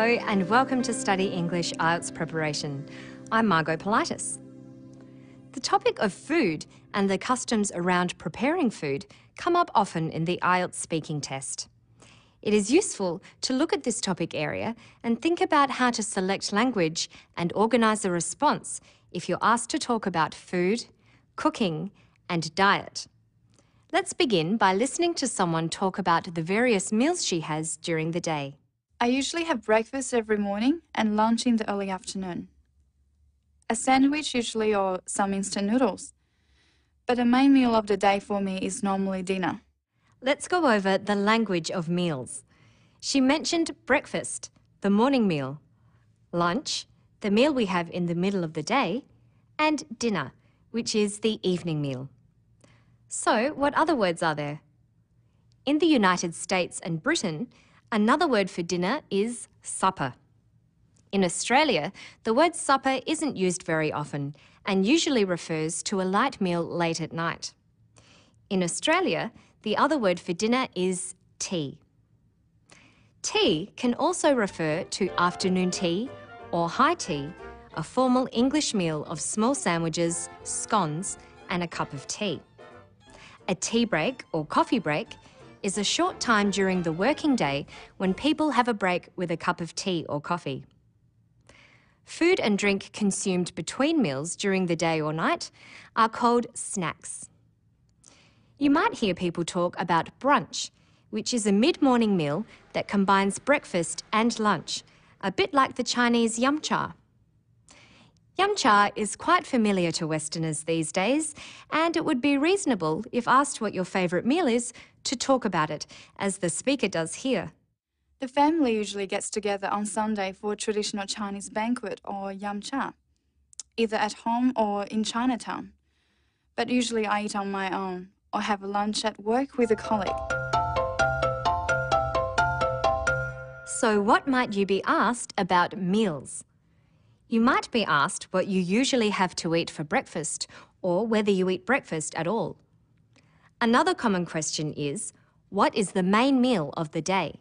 Hello and welcome to Study English IELTS Preparation. I'm Margot Politis. The topic of food and the customs around preparing food come up often in the IELTS speaking test. It is useful to look at this topic area and think about how to select language and organise a response if you're asked to talk about food, cooking and diet. Let's begin by listening to someone talk about the various meals she has during the day. I usually have breakfast every morning and lunch in the early afternoon. A sandwich usually or some instant noodles. But the main meal of the day for me is normally dinner. Let's go over the language of meals. She mentioned breakfast, the morning meal, lunch, the meal we have in the middle of the day, and dinner, which is the evening meal. So, what other words are there? In the United States and Britain, another word for dinner is supper. In Australia, the word supper isn't used very often and usually refers to a light meal late at night. In Australia, the other word for dinner is tea. Tea can also refer to afternoon tea or high tea, a formal English meal of small sandwiches, scones, and a cup of tea. A tea break or coffee break is a short time during the working day when people have a break with a cup of tea or coffee. Food and drink consumed between meals during the day or night are called snacks. You might hear people talk about brunch, which is a mid-morning meal that combines breakfast and lunch, a bit like the Chinese yum cha. Yum cha is quite familiar to Westerners these days, and it would be reasonable, if asked what your favourite meal is, to talk about it, as the speaker does here. The family usually gets together on Sunday for a traditional Chinese banquet or yum cha, either at home or in Chinatown. But usually I eat on my own or have a lunch at work with a colleague. So what might you be asked about meals? You might be asked what you usually have to eat for breakfast or whether you eat breakfast at all. Another common question is, what is the main meal of the day?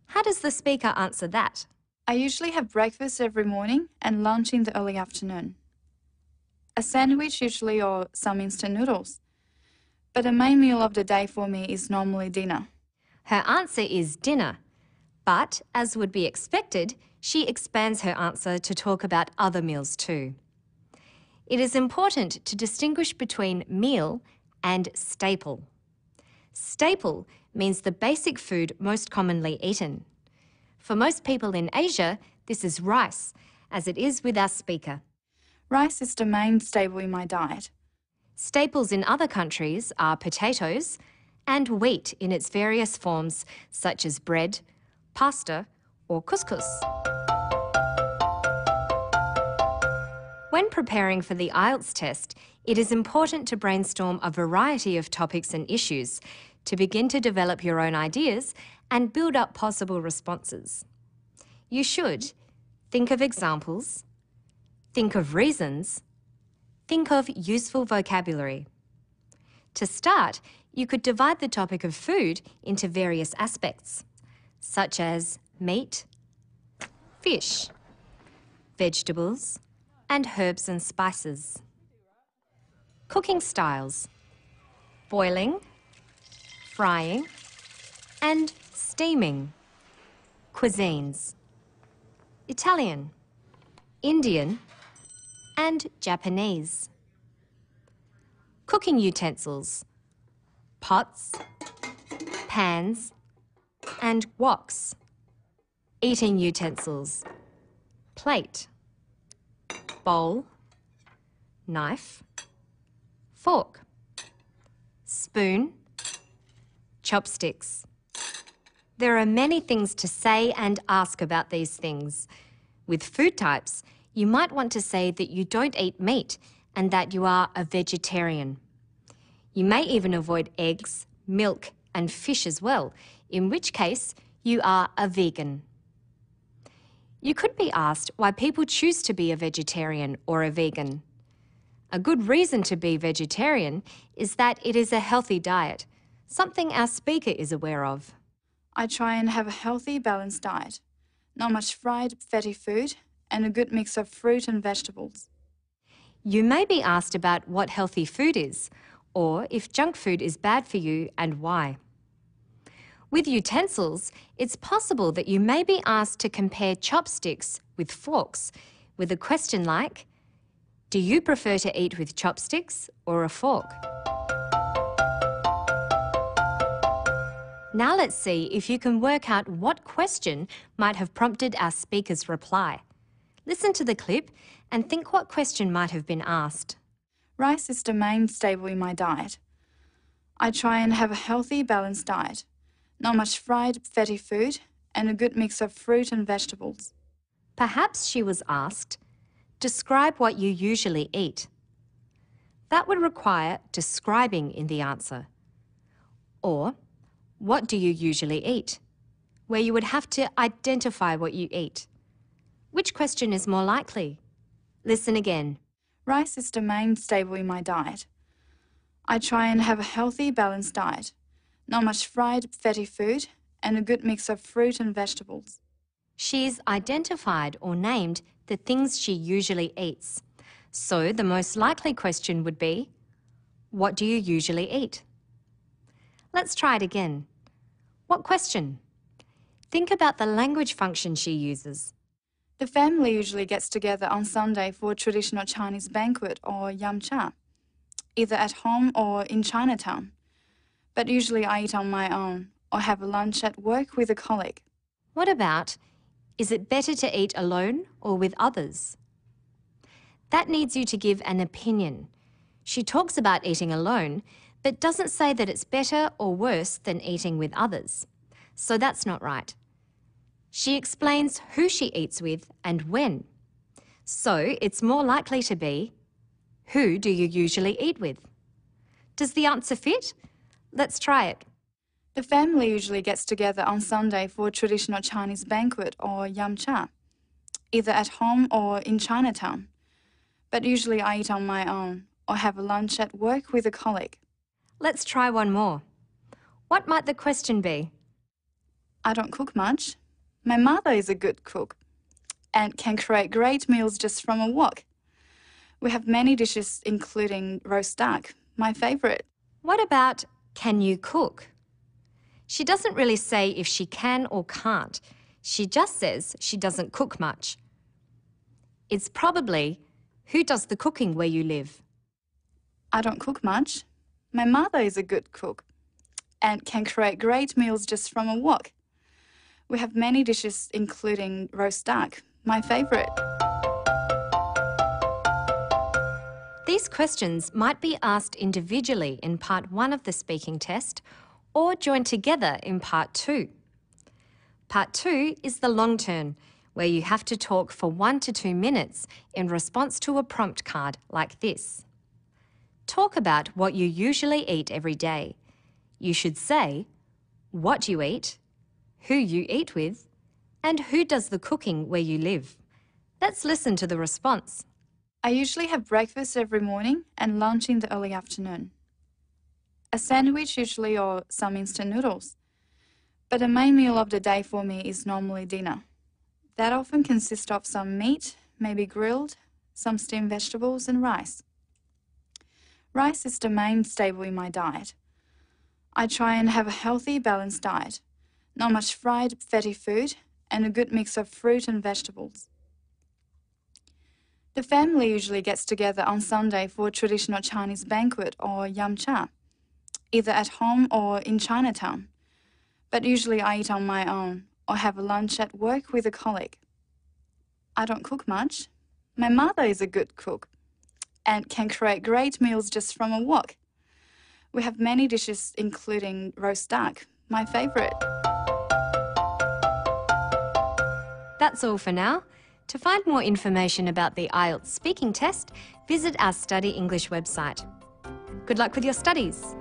How does the speaker answer that? I usually have breakfast every morning and lunch in the early afternoon. A sandwich usually or some instant noodles. But the main meal of the day for me is normally dinner. Her answer is dinner, but as would be expected, she expands her answer to talk about other meals too. It is important to distinguish between meal and staple. Staple means the basic food most commonly eaten. For most people in Asia, this is rice, as it is with our speaker. Rice is the main staple in my diet. Staples in other countries are potatoes and wheat in its various forms, such as bread, pasta, or couscous. When preparing for the IELTS test, it is important to brainstorm a variety of topics and issues to begin to develop your own ideas and build up possible responses. You should think of examples, think of reasons, think of useful vocabulary. To start, you could divide the topic of food into various aspects, such as meat, fish, vegetables, and herbs and spices. Cooking styles: boiling, frying, and steaming. Cuisines: Italian, Indian, and Japanese. Cooking utensils: pots, pans, and woks. Eating utensils: plate, bowl, knife, fork, spoon, chopsticks. There are many things to say and ask about these things. With food types, you might want to say that you don't eat meat and that you are a vegetarian. You may even avoid eggs, milk, and fish as well, in which case you are a vegan. You could be asked why people choose to be a vegetarian or a vegan. A good reason to be vegetarian is that it is a healthy diet, something our speaker is aware of. I try and have a healthy, balanced diet. not much fried, fatty food, and a good mix of fruit and vegetables. You may be asked about what healthy food is, or if junk food is bad for you and why. With utensils, it's possible that you may be asked to compare chopsticks with forks with a question like, do you prefer to eat with chopsticks or a fork? Now let's see if you can work out what question might have prompted our speaker's reply. Listen to the clip and think what question might have been asked. Rice is the main staple in my diet. I try and have a healthy, balanced diet, not much fried, fatty food, and a good mix of fruit and vegetables. Perhaps she was asked, describe what you usually eat. That would require describing in the answer. Or, what do you usually eat? Where you would have to identify what you eat. Which question is more likely? Listen again. Rice is the main staple in my diet. I try and have a healthy, balanced diet, not much fried, fatty food, and a good mix of fruit and vegetables. She's identified or named the things she usually eats. So the most likely question would be, what do you usually eat? Let's try it again. What question? Think about the language function she uses. The family usually gets together on Sunday for a traditional Chinese banquet or yamcha, either at home or in Chinatown. But usually I eat on my own or have a lunch at work with a colleague. What about, is it better to eat alone or with others? That needs you to give an opinion. She talks about eating alone, but doesn't say that it's better or worse than eating with others. So that's not right. She explains who she eats with and when. So it's more likely to be, who do you usually eat with? Does the answer fit? Let's try it. The family usually gets together on Sunday for a traditional Chinese banquet or yamcha, either at home or in Chinatown. But usually I eat on my own or have a lunch at work with a colleague. Let's try one more. What might the question be? I don't cook much. My mother is a good cook and can create great meals just from a wok. We have many dishes including roast duck, my favorite. What about, can you cook? She doesn't really say if she can or can't. She just says she doesn't cook much. It's probably, who does the cooking where you live? I don't cook much. My mother is a good cook and can create great meals just from a wok. We have many dishes including roast duck, my favorite. These questions might be asked individually in part 1 of the speaking test or joined together in part 2. Part 2 is the long turn, where you have to talk for 1 to 2 minutes in response to a prompt card like this. Talk about what you usually eat every day. You should say what you eat, who you eat with, and who does the cooking where you live. Let's listen to the response. I usually have breakfast every morning and lunch in the early afternoon. A sandwich usually or some instant noodles. But the main meal of the day for me is normally dinner. That often consists of some meat, maybe grilled, some steamed vegetables and rice. Rice is the main staple in my diet. I try and have a healthy, balanced diet, not much fried, fatty food, and a good mix of fruit and vegetables. The family usually gets together on Sunday for a traditional Chinese banquet or yamcha, either at home or in Chinatown. But usually I eat on my own or have a lunch at work with a colleague. I don't cook much. My mother is a good cook and can create great meals just from a wok. We have many dishes including roast duck, my favorite. That's all for now. To find more information about the Ielts speaking test, visit our Study English website. Good luck with your studies.